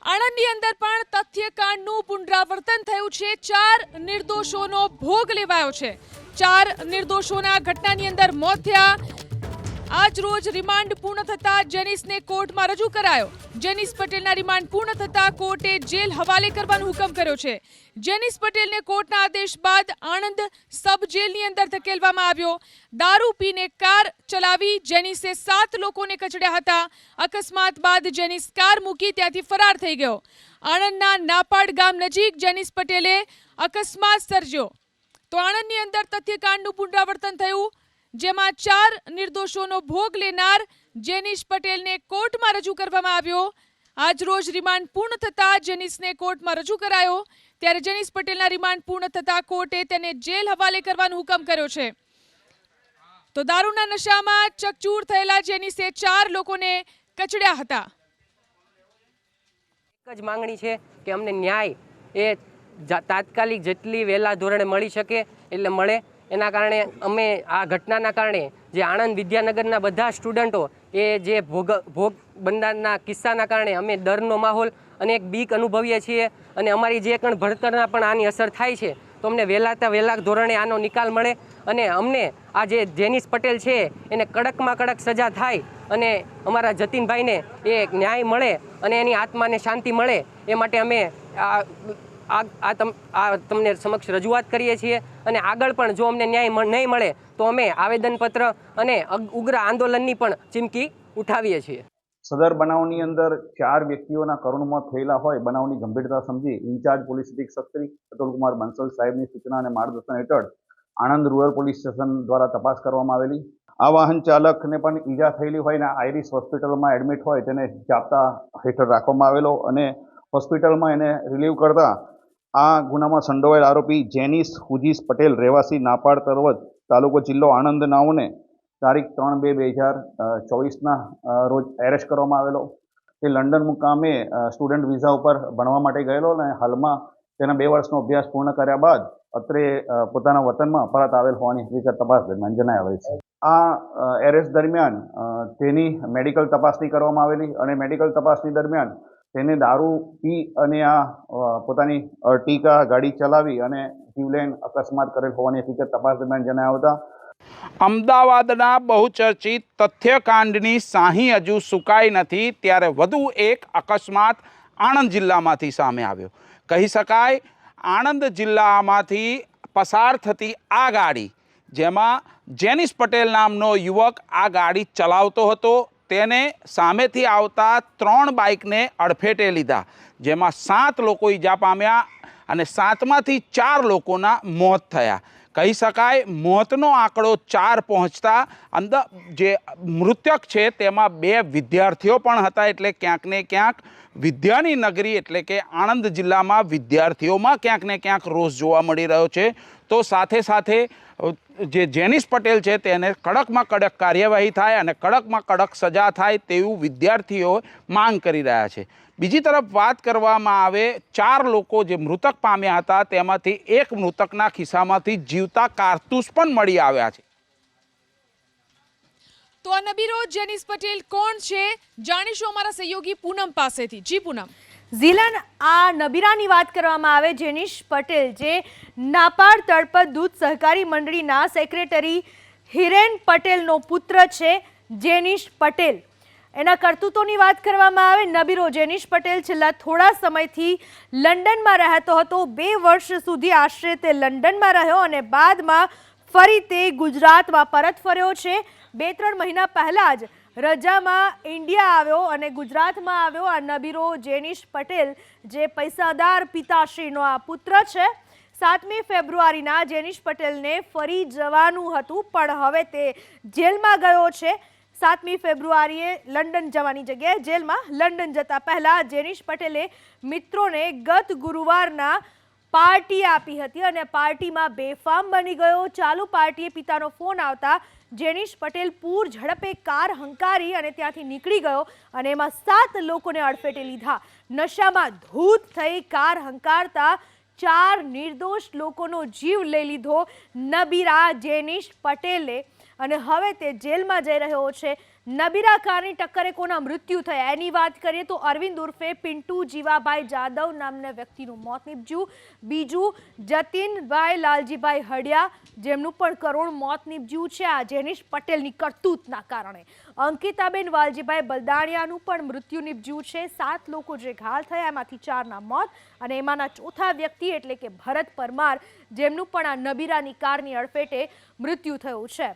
આણંદની અંદર પણ તથ્યકાંડનું પુનરાવર્તન થયું છે। 4 નિર્દોષોનો ભોગ લેવાયો છે। 4 નિર્દોષોના ઘટનાની અંદર મોત થયા। આજ રોજ રિમાન્ડ પૂર્ણ થતા જેનિસને કોર્ટમાં રજૂ કરાયો। જેનિસ પટેલના રિમાન્ડ પૂર્ણ થતા કોર્ટે જેલ હવાલે કરવાનો હુકમ કર્યો છે। જેનિસ પટેલને કોર્ટના આદેશ બાદ આણંદ સબ જેલની અંદર ધકેલવામાં આવ્યો। દારૂ પીને કાર ચલાવી જેનિસે 7 લોકોને કચડ્યા હતા। અકસ્માત બાદ જેનિસ કાર મૂકી ત્યાંથી ફરાર થઈ ગયો। આણંદના નાપાડ ગામ નજીક જેનિસ પટેલે અકસ્માત સર્જ્યો। તો આણંદની અંદર તથ્યકાંડનું પુનરાવર્તન થયું, જેમાં 4 નિર્દોષોનો ભોગ લેનાર જેનિસ પટેલને કોર્ટમાં રજૂ કરવામાં આવ્યો। આજ રોજ રિમાન્ડ પૂર્ણ થતા જેનિસને કોર્ટમાં રજૂ કરાયો। ત્યારે જેનિસ પટેલના રિમાન્ડ પૂર્ણ થતા કોર્ટે તેને જેલ હવાલે કરવાનો હુકમ કર્યો છે। તો દારૂના નશામાં ચકચૂર થયેલા જેનિસે 4 લોકોને કચડ્યા હતા। એક જ માંગણી છે કે અમને ન્યાય એ તાત્કાલિક જેટલી વહેલા ધોરણે મળી શકે એટલે મળે। એના કારણે અમે આ ઘટનાના કારણે જે આણંદ વિદ્યાનગરના બધા સ્ટુડન્ટો એ જે ભોગ બનવાના કિસ્સાના કારણે અમે ડરનો માહોલ અને એક બીક અનુભવીએ છીએ અને અમારી જે પણ ભણતરના પણ આની અસર થાય છે। તો અમને વહેલા ધોરણે આનો નિકાલ મળે અને અમને આ જે જેનિસ પટેલ છે એને કડકમાં કડક સજા થાય અને અમારા જતીનભાઈને એ ન્યાય મળે અને એની આત્માને શાંતિ મળે એ માટે અમે તમને સમક્ષ રજૂઆત કરીએ છીએ। અને આગળ પણ જો અમને ન્યાય નહીં મળે તો અમે આવેદનપત્ર અને ઉગ્ર આંદોલનની પણ ચીમકી ઉઠાવીએ છીએ। સદર બનાવની અંદર 4 વ્યક્તિઓના કરુણ મોત થયેલા હોય બનાવની ગંભીરતા સમજી ઇન્ચાર્જ પોલીસ અધિક્ષક શ્રી અતુલકુમાર બંસલ સાહેબની સૂચના અને માર્ગદર્શન હેઠળ આણંદ રૂરલ પોલીસ સ્ટેશન દ્વારા તપાસ કરવામાં આવેલી। આ વાહન ચાલકને પણ ઈજા થયેલી હોય ને આઈરિસ હોસ્પિટલમાં એડમિટ હોય તેને જાપ્તા હેઠળ રાખવામાં આવેલો અને હોસ્પિટલમાં એને રિલીવ કરતા આ ગુનામાં સંડોવાયેલ આરોપી જેનિસ હુજીસ પટેલ રહેવાસી નાપાડ તરવદ તાલુકો જિલ્લો આણંદ નાઓને તારીખ 3/2/2024ના રોજ એરેસ્ટ કરવામાં આવેલો। તે લંડન મુકામે સ્ટુડન્ટ વિઝા ઉપર ભણવા માટે ગયેલો અને હાલમાં તેના 2 વર્ષનો અભ્યાસ પૂર્ણ કર્યા બાદ અત્રે પોતાના વતનમાં પરત આવેલ હોવાની વિગત તપાસ દરમિયાન જણાઈ આવેલ છે। આ એરેસ્ટ દરમિયાન તેની મેડિકલ તપાસણી કરવામાં આવેલી અને મેડિકલ તપાસણી દરમિયાન તેને દારૂ પી અને આ પોતાની અર્ટિકા ગાડી ચલાવી અને જીવલેણ અકસ્માત કરેલ હોવાની હકીકત તપાસ દરમિયાન જણાઈ આવતા અમદાવાદના બહુચર્ચિત તથ્યકાંડની સાહી હજુ સુકાઈ નથી, ત્યારે વધુ એક અકસ્માત આણંદ જિલ્લામાંથી સામે આવ્યો। કહી શકાય આણંદ જિલ્લામાંથી પસાર થતી આ ગાડી, જેમાં જેનિસ પટેલ નામનો યુવક આ ગાડી ચલાવતો હતો, તેને સામેથી આવતા 3 બાઇકને અડફેટે લીધા, જેમાં 7 લોકો ઈજા પામ્યા અને 7માંથી 4 લોકોના મોત થયા। કહી શકાય મોતનો આંકડો 4 પહોંચતા અંદર જે મૃતક છે તેમાં 2 વિદ્યાર્થીઓ પણ હતા। એટલે ક્યાંક ને ક્યાંક વિદ્યાની નગરી એટલે કે આણંદ જિલ્લામાં વિદ્યાર્થીઓમાં ક્યાંક ને ક્યાંક રોષ જોવા મળી રહ્યો છે। તો સાથે સાથે જે જેનિસ પટેલ છે તેને કડકમાં કડક કાર્યવાહી થાય અને કડકમાં કડક સજા થાય તેવું વિદ્યાર્થીઓ માંગ કરી રહ્યા છે। બીજી તરફ વાત કરવામાં આવે 4 લોકો જે મૃતક પામ્યા હતા તેમાંથી એક મૃતકના ખિસ્સામાંથી જીવતા કારતૂસ પણ મળી આવ્યા છે। તો આ નબીરો જેનિસ પટેલ કોણ છે જાણીશું અમારા સહયોગી પૂનમ પાસેથી। જી પૂનમ। ઝીલન, આ નબીરાની વાત કરવામાં આવે જેનિસ પટેલ જે નાપાડ તળપદ દૂધ સહકારી મંડળીના સેક્રેટરી હિરેન પટેલનો પુત્ર છે જેનિસ પટેલ। એના કરતૂતોની વાત કરવામાં આવે નબીરો જેનિસ પટેલ છેલ્લા થોડા સમયથી લંડનમાં રહેતો હતો। 2 વર્ષ સુધી આશરે તે લંડનમાં રહ્યો અને બાદમાં ફરી તે ગુજરાતમાં પરત ફર્યો છે। 2-3 મહિના પહેલાં જ રજામાં ઇન્ડિયા આવ્યો અને ગુજરાતમાં આવ્યો આ નબીરો જેનિસ પટેલ, જે પૈસાદાર પિતાશ્રીનો આ પુત્ર છે। 7મી ફેબ્રુઆરીના જેનિસ પટેલને ફરી જવાનું હતું, પણ હવે તે જેલમાં ગયો છે। 7મી ફેબ્રુઆરીએ લંડન જવાની જગ્યાએ જેલમાં લંડન જતા પહેલા જેનિસ પટેલે મિત્રોને ગત ગુરુવારના પાર્ટી આપી હતી અને પાર્ટીમાં બેફામ બની ગયો। ચાલુ પાર્ટીએ પિતાનો ફોન આવતા જેનિસ પટેલ પૂર ઝડપે કાર હંકારી અને ત્યાંથી નીકળી ગયો અને એમાં 7 લોકોને અડફેટે લીધા। નશામાં ધૂત થઈ કાર હંકારતા 4 નિર્દોષ લોકોનો જીવ લઈ લીધો નબીરા જેનિસ પટેલે અને હવે તે જેલમાં જઈ રહ્યો છે। નબીરા કારની ટક્કરે કોના મૃત્યુ થયા એની વાત કરીએ તો અરવિંદ ઉર્ફે પિન્ટુ જીવાભાઈ જાદવ નામના વ્યક્તિનું મોત નીપજ્યું. બીજું જતીનભાઈ લાલજીભાઈ હડિયા, જેમનું પણ કરુણ મોત નીપજ્યું છે આ જેનિશ પટેલની કરતૂતના કારણે. અંકિતાબેન વાલજીભાઈ બલદાણિયાનું પણ મૃત્યુ નીપજ્યું છે. 7 લોકો જે ઘાયલ થયા એમાંથી 4ના મોત અને એમાંના ચોથા વ્યક્તિ એટલે કે ભરત પરમાર, જેમનું પણ આ નબીરાની કારની અડફેટે મૃત્યુ થયું છે.